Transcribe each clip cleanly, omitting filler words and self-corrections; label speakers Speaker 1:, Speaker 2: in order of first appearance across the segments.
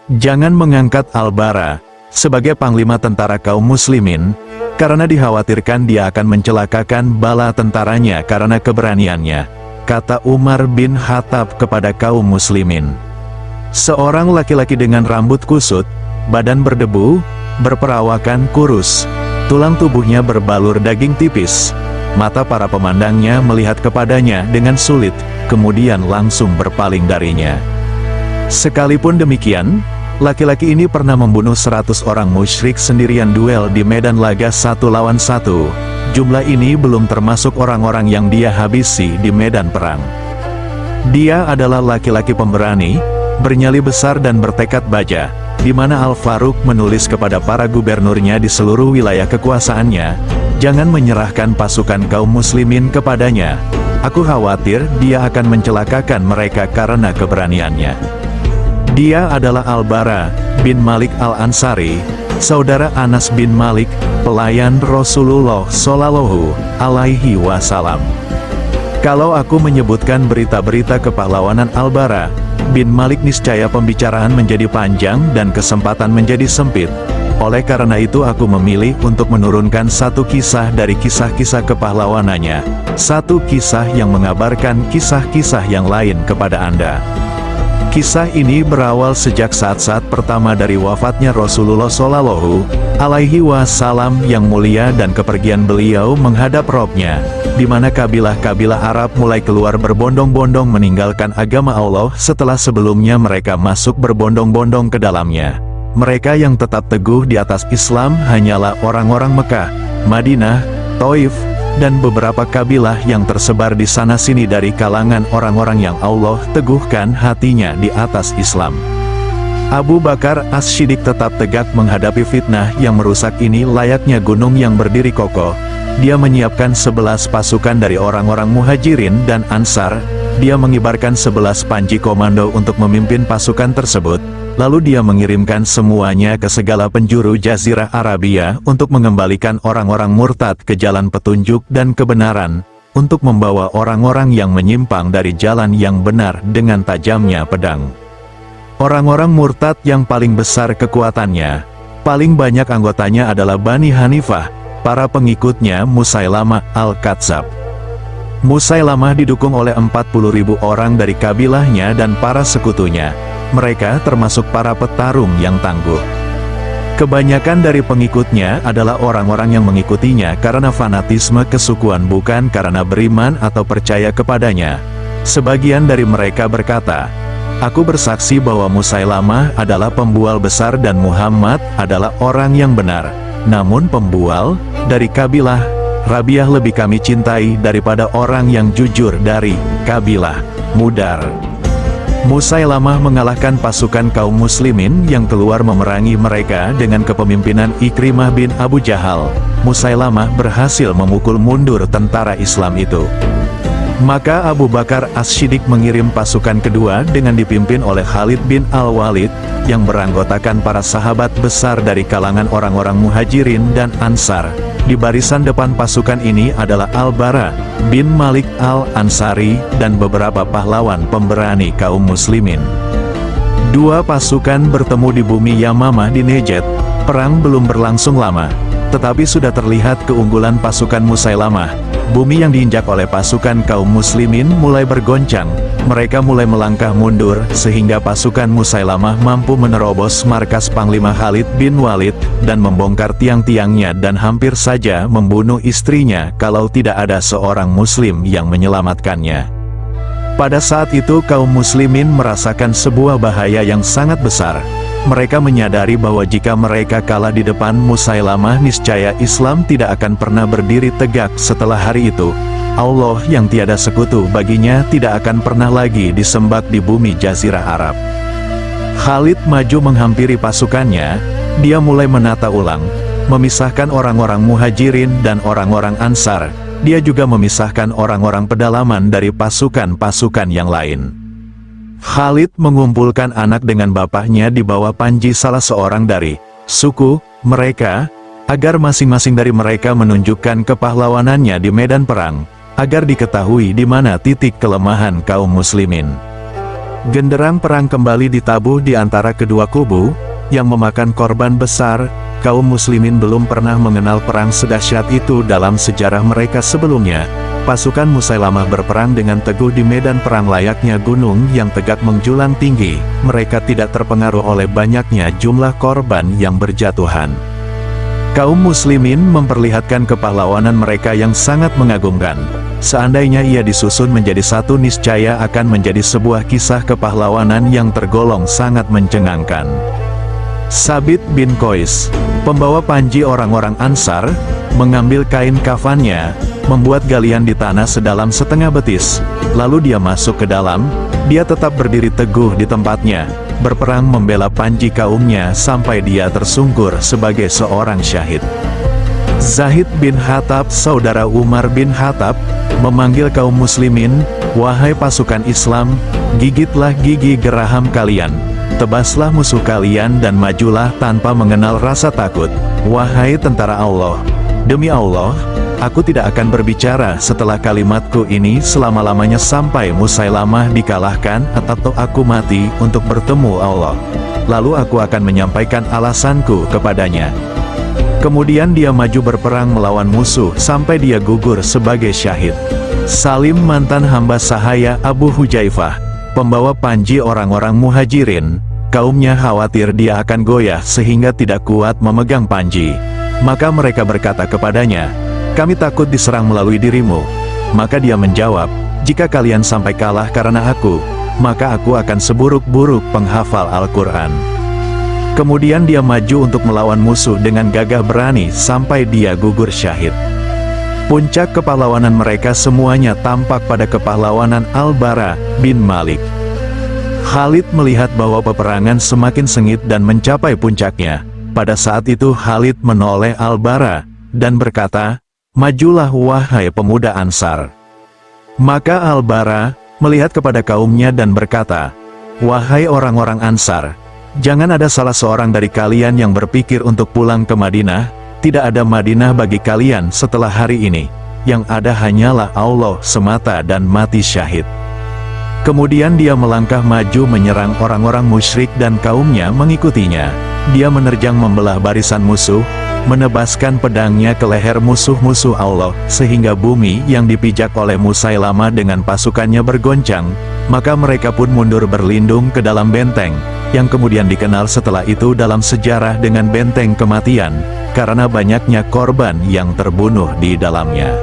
Speaker 1: Jangan mengangkat Al-Bara sebagai panglima tentara kaum muslimin, karena dikhawatirkan dia akan mencelakakan bala tentaranya karena keberaniannya, kata Umar bin Khattab kepada kaum muslimin. Seorang laki-laki dengan rambut kusut, badan berdebu, berperawakan kurus, tulang tubuhnya berbalur daging tipis. Mata para pemandangnya melihat kepadanya dengan sulit, kemudian langsung berpaling darinya. Sekalipun demikian, laki-laki ini pernah membunuh 100 orang musyrik sendirian duel di medan laga 1 lawan 1. Jumlah ini belum termasuk orang-orang yang dia habisi di medan perang. Dia adalah laki-laki pemberani, bernyali besar dan bertekad baja, di mana Al-Faruq menulis kepada para gubernurnya di seluruh wilayah kekuasaannya, jangan menyerahkan pasukan kaum muslimin kepadanya. Aku khawatir dia akan mencelakakan mereka karena keberaniannya. Dia adalah Al-Bara bin Malik Al-Ansari, saudara Anas bin Malik, pelayan Rasulullah Shallallahu Alaihi Wasallam. Kalau aku menyebutkan berita-berita kepahlawanan Al-Bara bin Malik, niscaya pembicaraan menjadi panjang dan kesempatan menjadi sempit. Oleh karena itu aku memilih untuk menurunkan satu kisah dari kisah-kisah kepahlawanannya, satu kisah yang mengabarkan kisah-kisah yang lain kepada Anda. Kisah ini berawal sejak saat-saat pertama dari wafatnya Rasulullah Shallallahu Alaihi Wasallam yang mulia dan kepergian beliau menghadap Robnya, di mana kabilah-kabilah Arab mulai keluar berbondong-bondong meninggalkan agama Allah setelah sebelumnya mereka masuk berbondong-bondong ke dalamnya. Mereka yang tetap teguh di atas Islam hanyalah orang-orang Mekah, Madinah, Taif, dan beberapa kabilah yang tersebar di sana-sini dari kalangan orang-orang yang Allah teguhkan hatinya di atas Islam. Abu Bakar As-Siddiq tetap tegak menghadapi fitnah yang merusak ini layaknya gunung yang berdiri kokoh. Dia menyiapkan 11 pasukan dari orang-orang Muhajirin dan Ansar. Dia mengibarkan 11 panji komando untuk memimpin pasukan tersebut. Lalu dia mengirimkan semuanya ke segala penjuru Jazirah Arabia untuk mengembalikan orang-orang murtad ke jalan petunjuk dan kebenaran, untuk membawa orang-orang yang menyimpang dari jalan yang benar dengan tajamnya pedang. Orang-orang murtad yang paling besar kekuatannya, paling banyak anggotanya adalah Bani Hanifah, para pengikutnya Musailamah Al-Kadzab. Musailamah didukung oleh 40.000 orang dari kabilahnya dan para sekutunya. Mereka termasuk para petarung yang tangguh. Kebanyakan dari pengikutnya adalah orang-orang yang mengikutinya karena fanatisme kesukuan, bukan karena beriman atau percaya kepadanya. Sebagian dari mereka berkata, "Aku bersaksi bahwa Musailamah adalah pembual besar dan Muhammad adalah orang yang benar. Namun pembual dari kabilah Rabiah lebih kami cintai daripada orang yang jujur dari kabilah Mudar." Musailamah mengalahkan pasukan kaum muslimin yang keluar memerangi mereka dengan kepemimpinan Ikrimah bin Abu Jahal. Musailamah berhasil memukul mundur tentara Islam itu. Maka Abu Bakar As-Siddiq mengirim pasukan kedua dengan dipimpin oleh Khalid bin Al-Walid, yang beranggotakan para sahabat besar dari kalangan orang-orang Muhajirin dan Ansar. Di barisan depan pasukan ini adalah Al-Bara bin Malik Al-Ansari dan beberapa pahlawan pemberani kaum muslimin. Dua pasukan bertemu di bumi Yamamah di Najd. Perang belum berlangsung lama, tetapi sudah terlihat keunggulan pasukan Musailamah. Bumi yang diinjak oleh pasukan kaum muslimin mulai bergoncang. Mereka mulai melangkah mundur, sehingga pasukan Musailamah mampu menerobos markas Panglima Khalid bin Walid, dan membongkar tiang-tiangnya dan hampir saja membunuh istrinya kalau tidak ada seorang muslim yang menyelamatkannya. Pada saat itu kaum muslimin merasakan sebuah bahaya yang sangat besar. Mereka menyadari bahwa jika mereka kalah di depan Musailamah, niscaya Islam tidak akan pernah berdiri tegak setelah hari itu. Allah yang tiada sekutu baginya tidak akan pernah lagi disembah di bumi Jazirah Arab. Khalid maju menghampiri pasukannya. Dia mulai menata ulang, memisahkan orang-orang Muhajirin dan orang-orang Ansar. Dia juga memisahkan orang-orang pedalaman dari pasukan-pasukan yang lain. Khalid mengumpulkan anak dengan bapaknya di bawah panji salah seorang dari suku mereka, agar masing-masing dari mereka menunjukkan kepahlawanannya di medan perang, agar diketahui di mana titik kelemahan kaum muslimin. Genderang perang kembali ditabuh di antara kedua kubu, yang memakan korban besar. Kaum muslimin belum pernah mengenal perang sedahsyat itu dalam sejarah mereka sebelumnya. Pasukan Musailamah berperang dengan teguh di medan perang layaknya gunung yang tegak menjulang tinggi. Mereka tidak terpengaruh oleh banyaknya jumlah korban yang berjatuhan. Kaum muslimin memperlihatkan kepahlawanan mereka yang sangat mengagumkan. Seandainya ia disusun menjadi satu, niscaya akan menjadi sebuah kisah kepahlawanan yang tergolong sangat mencengangkan. Sabit bin Qais, pembawa panji orang-orang Ansar, mengambil kain kafannya, membuat galian di tanah sedalam setengah betis, lalu dia masuk ke dalam. Dia tetap berdiri teguh di tempatnya, berperang membela panji kaumnya sampai dia tersungkur sebagai seorang syahid. Zahid bin Khattab, saudara Umar bin Khattab, memanggil kaum muslimin, "Wahai pasukan Islam, gigitlah gigi geraham kalian, tebaslah musuh kalian dan majulah tanpa mengenal rasa takut. Wahai tentara Allah, demi Allah, aku tidak akan berbicara setelah kalimatku ini selama-lamanya sampai Musailamah dikalahkan atau aku mati untuk bertemu Allah. Lalu aku akan menyampaikan alasanku kepadanya." Kemudian dia maju berperang melawan musuh sampai dia gugur sebagai syahid. Salim, mantan hamba sahaya Abu Hujaifah, pembawa panji orang-orang muhajirin, kaumnya khawatir dia akan goyah sehingga tidak kuat memegang panji. Maka mereka berkata kepadanya, "Kami takut diserang melalui dirimu." Maka dia menjawab, "Jika kalian sampai kalah karena aku, maka aku akan seburuk-buruk penghafal Al-Quran." Kemudian dia maju untuk melawan musuh dengan gagah berani sampai dia gugur syahid. Puncak kepahlawanan mereka semuanya tampak pada kepahlawanan Al-Bara bin Malik. Khalid melihat bahwa peperangan semakin sengit dan mencapai puncaknya. Pada saat itu Khalid menoleh Al-Bara dan berkata, "Majulah wahai pemuda Ansar." Maka Al-Bara melihat kepada kaumnya dan berkata, "Wahai orang-orang Ansar, jangan ada salah seorang dari kalian yang berpikir untuk pulang ke Madinah. Tidak ada Madinah bagi kalian setelah hari ini. Yang ada hanyalah Allah semata dan mati syahid." Kemudian dia melangkah maju menyerang orang-orang musyrik dan kaumnya mengikutinya. Dia menerjang membelah barisan musuh, menebaskan pedangnya ke leher musuh-musuh Allah, sehingga bumi yang dipijak oleh Musailamah dengan pasukannya bergoncang. Maka mereka pun mundur berlindung ke dalam benteng, yang kemudian dikenal setelah itu dalam sejarah dengan benteng kematian, karena banyaknya korban yang terbunuh di dalamnya.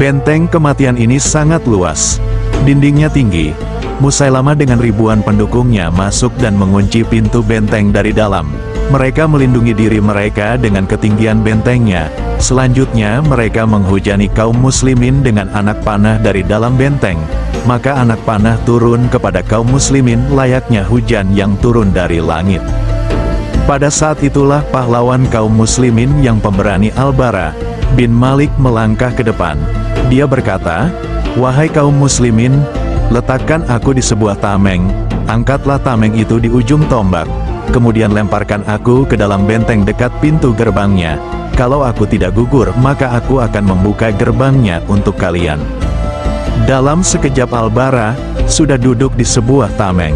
Speaker 1: Benteng kematian ini sangat luas, dindingnya tinggi. Musailamah dengan ribuan pendukungnya masuk dan mengunci pintu benteng dari dalam. Mereka melindungi diri mereka dengan ketinggian bentengnya. Selanjutnya mereka menghujani kaum muslimin dengan anak panah dari dalam benteng. Maka anak panah turun kepada kaum muslimin layaknya hujan yang turun dari langit. Pada saat itulah pahlawan kaum muslimin yang pemberani Al-Bara bin Malik melangkah ke depan. Dia berkata, "Wahai kaum muslimin, letakkan aku di sebuah tameng, angkatlah tameng itu di ujung tombak, kemudian lemparkan aku ke dalam benteng dekat pintu gerbangnya. Kalau aku tidak gugur, maka aku akan membuka gerbangnya untuk kalian." Dalam sekejap Al-Bara sudah duduk di sebuah tameng.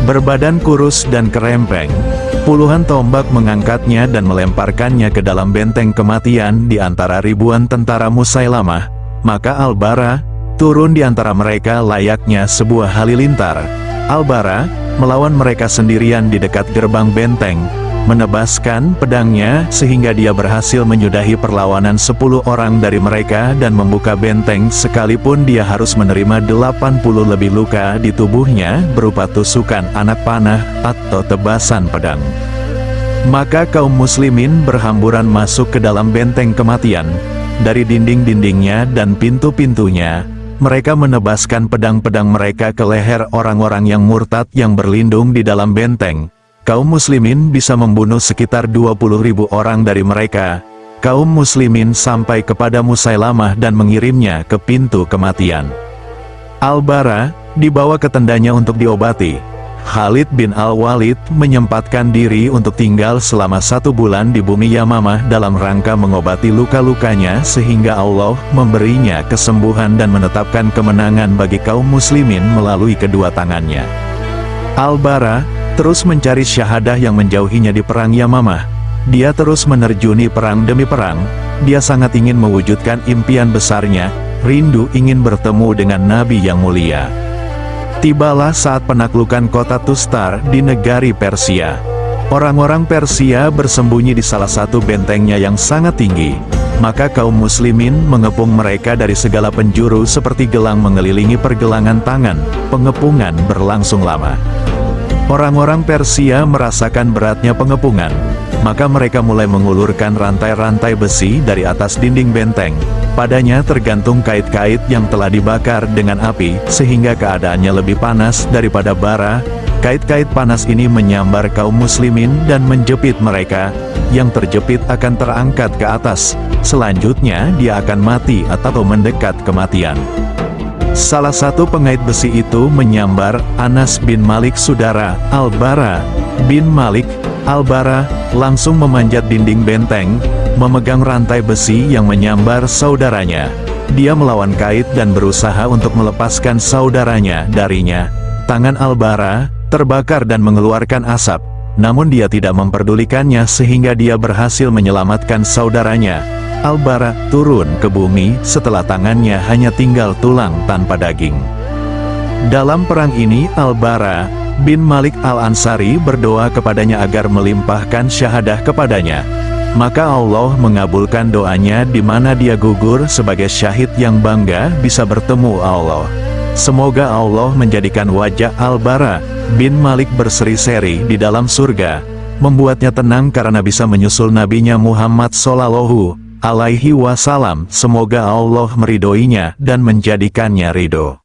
Speaker 1: Berbadan kurus dan kerempeng, puluhan tombak mengangkatnya dan melemparkannya ke dalam benteng kematian di antara ribuan tentara Musailamah. Maka Al-Bara turun di antara mereka layaknya sebuah halilintar. Al-Bara melawan mereka sendirian di dekat gerbang benteng, menebaskan pedangnya sehingga dia berhasil menyudahi perlawanan 10 orang dari mereka dan membuka benteng, sekalipun dia harus menerima 80 lebih luka di tubuhnya berupa tusukan anak panah atau tebasan pedang. Maka kaum muslimin berhamburan masuk ke dalam benteng kematian. Dari dinding-dindingnya dan pintu-pintunya, mereka menebaskan pedang-pedang mereka ke leher orang-orang yang murtad yang berlindung di dalam benteng. Kaum muslimin bisa membunuh sekitar 20.000 orang dari mereka. Kaum muslimin sampai kepada Musailamah dan mengirimnya ke pintu kematian. Al-Bara dibawa ke tendanya untuk diobati. Khalid bin Al-Walid menyempatkan diri untuk tinggal selama 1 bulan di bumi Yamamah dalam rangka mengobati luka-lukanya sehingga Allah memberinya kesembuhan dan menetapkan kemenangan bagi kaum muslimin melalui kedua tangannya. Al-Bara terus mencari syahadah yang menjauhinya di perang Yamamah. Dia terus menerjuni perang demi perang. Dia sangat ingin mewujudkan impian besarnya, rindu ingin bertemu dengan Nabi yang mulia. Tibalah saat penaklukan kota Tustar di negari Persia. Orang-orang Persia bersembunyi di salah satu bentengnya yang sangat tinggi. Maka kaum muslimin mengepung mereka dari segala penjuru seperti gelang mengelilingi pergelangan tangan. Pengepungan berlangsung lama. Orang-orang Persia merasakan beratnya pengepungan. Maka mereka mulai mengulurkan rantai-rantai besi dari atas dinding benteng. Padanya tergantung kait-kait yang telah dibakar dengan api, sehingga keadaannya lebih panas daripada bara. Kait-kait panas ini menyambar kaum muslimin dan menjepit mereka. Yang terjepit akan terangkat ke atas. Selanjutnya dia akan mati atau mendekat kematian. Salah satu pengait besi itu menyambar Anas bin Malik, saudara Al-Bara bin Malik. Al-Bara langsung memanjat dinding benteng, memegang rantai besi yang menyambar saudaranya. Dia melawan kait dan berusaha untuk melepaskan saudaranya darinya. Tangan Al-Bara terbakar dan mengeluarkan asap, namun dia tidak memperdulikannya sehingga dia berhasil menyelamatkan saudaranya. Al-Bara turun ke bumi setelah tangannya hanya tinggal tulang tanpa daging. Dalam perang ini Al-Bara bin Malik Al-Ansari berdoa kepadanya agar melimpahkan syahadah kepadanya. Maka Allah mengabulkan doanya di mana dia gugur sebagai syahid yang bangga bisa bertemu Allah. Semoga Allah menjadikan wajah Al-Bara bin Malik berseri-seri di dalam surga, membuatnya tenang karena bisa menyusul nabinya Muhammad Shallallahu Alaihi Wasallam. Semoga Allah meridhoinya dan menjadikannya ridho.